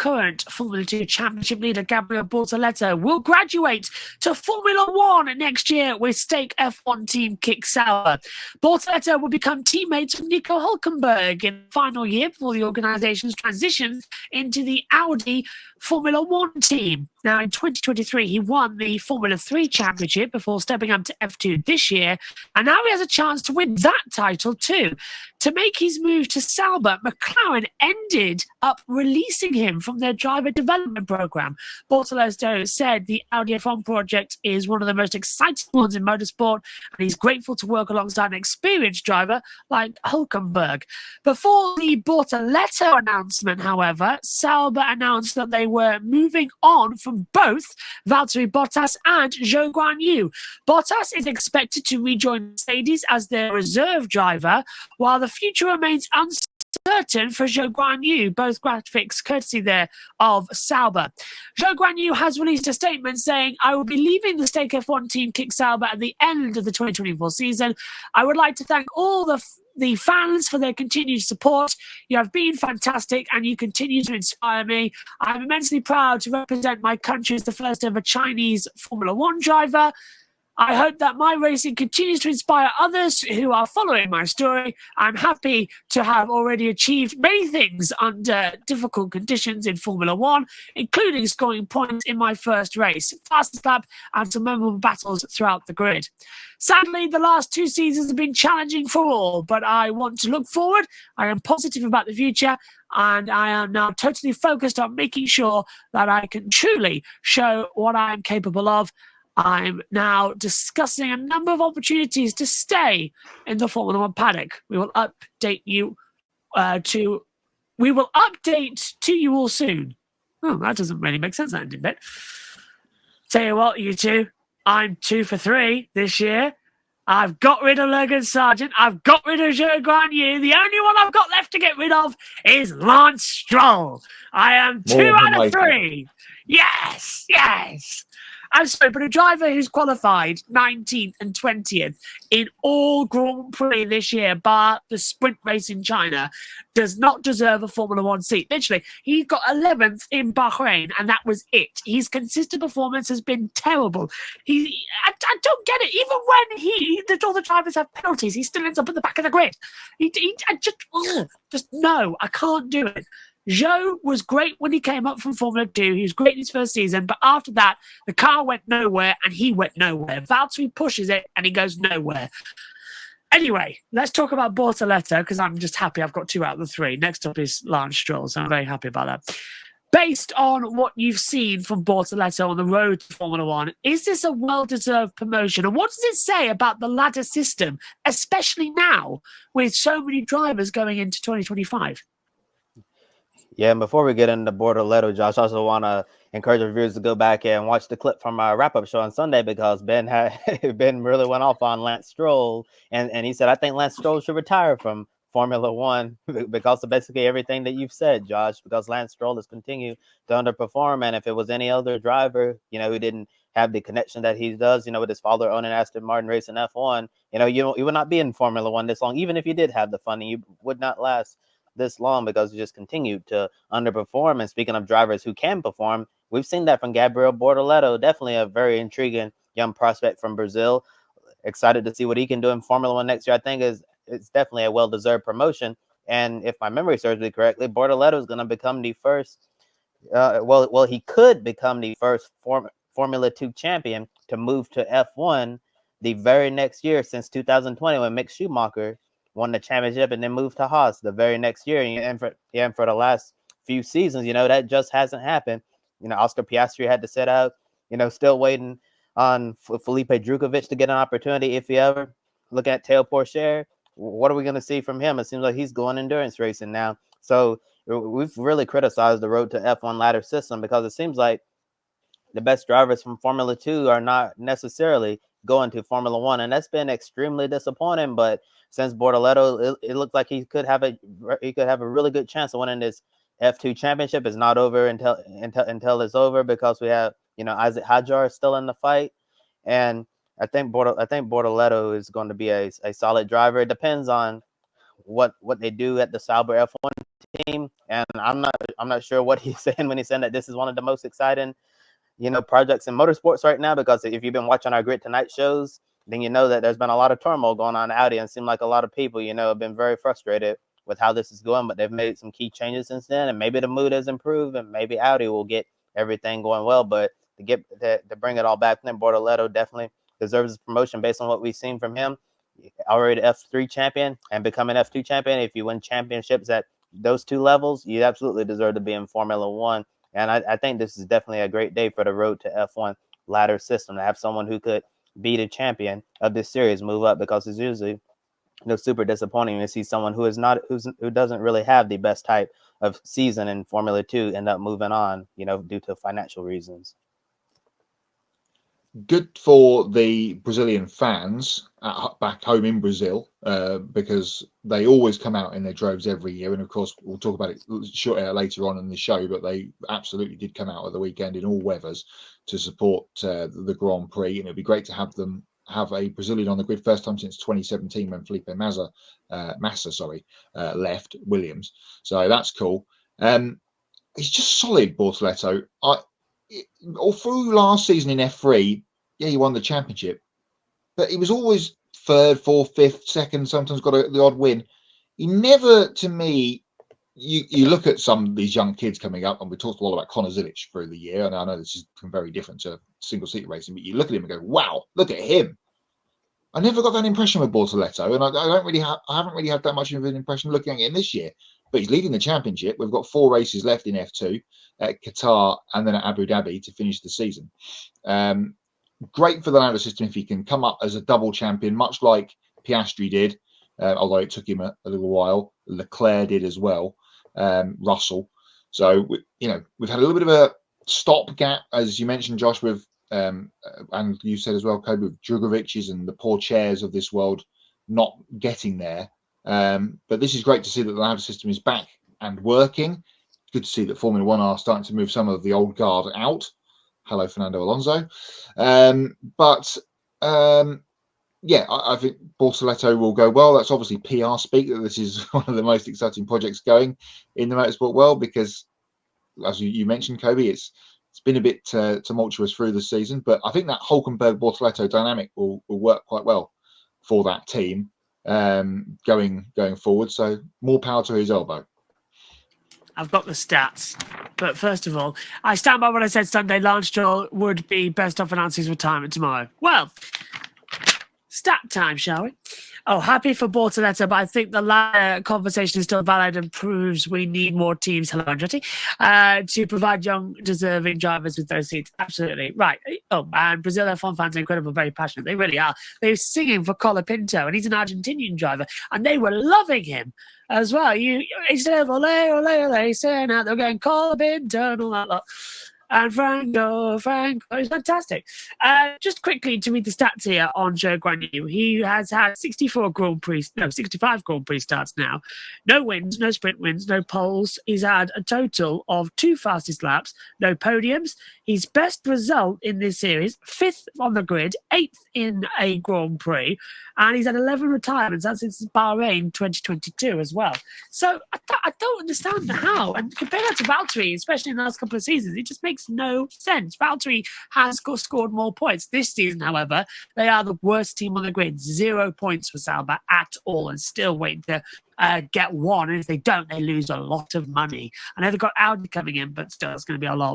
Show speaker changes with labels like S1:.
S1: current Formula 2 Championship leader Gabriel Bortoleto will graduate to Formula 1 next year with stake F1 team Sauber. Bortoleto will become teammates with Nico Hülkenberg in the final year before the organisation's transition into the Audi Formula 1 team. Now, in 2023, he won the Formula 3 Championship before stepping up to F2 this year, and now he has a chance to win that title too. To make his move to Sauber, McLaren ended up releasing him from their driver development program. Bortoleto said the Audi F1 project is one of the most exciting ones in motorsport, and he's grateful to work alongside an experienced driver like Hülkenberg. Before the Bortoleto announcement, however, Sauber announced that they were moving on from both Valtteri Bottas and Zhou Guanyu. Bottas is expected to rejoin Mercedes as their reserve driver, while the future remains uncertain for Zhou Guanyu, both graphics courtesy there of Sauber. Zhou Guanyu has released a statement saying, "I will be leaving the Stake F1 team Sauber at the end of the 2024 season. I would like to thank all the fans for their continued support. You have been fantastic and you continue to inspire me. I'm immensely proud to represent my country as the first ever Chinese Formula 1 driver. I hope that my racing continues to inspire others who are following my story. I'm happy to have already achieved many things under difficult conditions in Formula 1, including scoring points in my first race, fastest lap, and some memorable battles throughout the grid. Sadly, the last 2 seasons have been challenging for all, but I want to look forward. I am positive about the future, and I am now totally focused on making sure that I can truly show what I am capable of. I'm now discussing a number of opportunities to stay in the Formula 1 paddock. We will update you to you all soon." Oh, that doesn't really make sense, that ending bit. Tell you what, you two, I'm 2 for 3 this year. I've got rid of Logan Sargent. I've got rid of Zhou Guanyu. The only one I've got left to get rid of is Lance Stroll. I am 2 out of 3. Yes, yes. I'm sorry, but a driver who's qualified 19th and 20th in all Grand Prix this year, bar the sprint race in China, does not deserve a Formula 1 seat. Literally, he got 11th in Bahrain, and that was it. His consistent performance has been terrible. I don't get it. Even when all the drivers have penalties, he still ends up at the back of the grid. No, I can't do it. Zhou was great when he came up from Formula 2. He was great in his first season, but after that, the car went nowhere and he went nowhere. Valtteri pushes it and he goes nowhere. Anyway, let's talk about Bortoleto, because I'm just happy I've got 2 out of the 3. Next up is Lance Stroll, so I'm very happy about that. Based on what you've seen from Bortoleto on the road to Formula 1, is this a well-deserved promotion? And what does it say about the ladder system, especially now with so many drivers going into 2025?
S2: Yeah, and before we get into Bortoleto, Josh, I also want to encourage our viewers to go back and watch the clip from our wrap-up show on Sunday, because Ben really went off on Lance Stroll, and he said, I think Lance Stroll should retire from Formula 1 because of basically everything that you've said, Josh, because Lance Stroll has continued to underperform, and if it was any other driver, who didn't have the connection that he does, with his father owning Aston Martin racing F1, you would not be in Formula 1 this long, even if you did have the funding, you would not last this long because you just continued to underperform. And speaking of drivers who can perform, we've seen that from Gabriel Bortoleto, definitely a very intriguing young prospect from Brazil. Excited to see what he can do in Formula 1 next year. I think it's definitely a well-deserved promotion. And if my memory serves me correctly, Bortoleto is going to become the first, he could become the first Formula 2 champion to move to F1 the very next year since 2020 when Mick Schumacher won the championship and then moved to Haas the very next year. And for the last few seasons, that just hasn't happened. Oscar Piastri had to sit out, still waiting on Felipe Drugovich to get an opportunity if he ever. Look at Théo Pourchaire. What are we going to see from him? It seems like he's going endurance racing now. So we've really criticized the road to F1 ladder system because it seems like the best drivers from Formula 2 are not necessarily going to Formula 1. And that's been extremely disappointing. But since Bortoleto, it looked like he could have a really good chance of winning this F2 championship. It's not over until it's over because we have Isaac Hadjar still in the fight, and I think Bortoleto is going to be a solid driver. It depends on what they do at the Sauber F1 team, and I'm not sure what he's saying when he's saying that this is one of the most exciting, projects in motorsports right now. Because if you've been watching our Grid Tonight shows, then you know that there's been a lot of turmoil going on in Audi, and it seemed like a lot of people, have been very frustrated with how this is going. But they've made some key changes since then, and maybe the mood has improved, and maybe Audi will get everything going well. But to bring it all back, then Bortoleto definitely deserves his promotion based on what we've seen from him. Already F3 champion and becoming F2 champion. If you win championships at those two levels, you absolutely deserve to be in Formula One. And I think this is definitely a great day for the road to F1 ladder system, to have someone who could be the champion of this series move up, because it's usually super disappointing to see someone who doesn't really have the best type of season in Formula 2 end up moving on, due to financial reasons.
S3: Good for the Brazilian fans back home in Brazil, because they always come out in their droves every year. And of course, we'll talk about it later on in the show, but they absolutely did come out at the weekend in all weathers to support the Grand Prix. And it'd be great to have them have a Brazilian on the grid, first time since 2017 when Felipe Massa left Williams. So that's cool. He's just solid, Bortoleto. All through last season in F3, yeah, he won the championship, but he was always third, fourth, fifth, second, sometimes got the odd win. He never, to me, you look at some of these young kids coming up, and we talked a lot about Conor Zilic through the year, and I know this is very different to single-seat racing, but you look at him and go, wow, look at him. I never got that impression with Bortoleto, and I haven't really had that much of an impression looking at him this year. But he's leading the championship. We've got 4 races left in F2 at Qatar and then at Abu Dhabi to finish the season. Great for the ladder system if he can come up as a double champion, much like Piastri did, although it took him a little while. Leclerc did as well, Russell. So, we've had a little bit of a stopgap, as you mentioned, Josh, with and you said as well, Kobe, with Drugovic's and the poor chairs of this world not getting there. But this is great to see that the ladder system is back and working. Good to see that Formula One are starting to move some of the old guard out. Hello, Fernando Alonso. I think Bortoleto will go well. That's obviously PR speak, that this is one of the most exciting projects going in the motorsport world, because, as you mentioned, Kobe, it's been a bit tumultuous through the season, but I think that Hulkenberg-Bortoleto dynamic will work quite well for that team going forward. So more power to his elbow.
S1: I've got the stats, but first of all, I stand by what I said Sunday. Lance Stroll would be best off announcing his retirement tomorrow. Well, stat time, shall we? Oh, happy for Bortoleto, but I think the latter conversation is still valid and proves we need more teams, hello Andretti, to provide young, deserving drivers with those seats. Absolutely. Right. Oh, and Brazil F1 fans are incredible, very passionate. They really are. They were singing for Colapinto, and he's an Argentinian driver, and they were loving him as well. Instead of ole, ole, ole, saying out, they're going Colapinto and all that lot. And Franco, it's fantastic. Just quickly to read the stats here on Zhou Guanyu. He has had 65 Grand Prix starts now. No wins, no sprint wins, no poles. He's had a total of 2 fastest laps, no podiums. His best result in this series, 5th on the grid, 8th in a Grand Prix, and he's had 11 retirements. That's since Bahrain 2022 as well. So I don't understand how. And compare that to Valtteri, especially in the last couple of seasons, it just makes no sense. Valtteri has scored more points. This season, however, they are the worst team on the grid. 0 points for Sauber at all, and still waiting to get one. And if they don't, they lose a lot of money. I know they've got Audi coming in, but still, it's going to be a lot.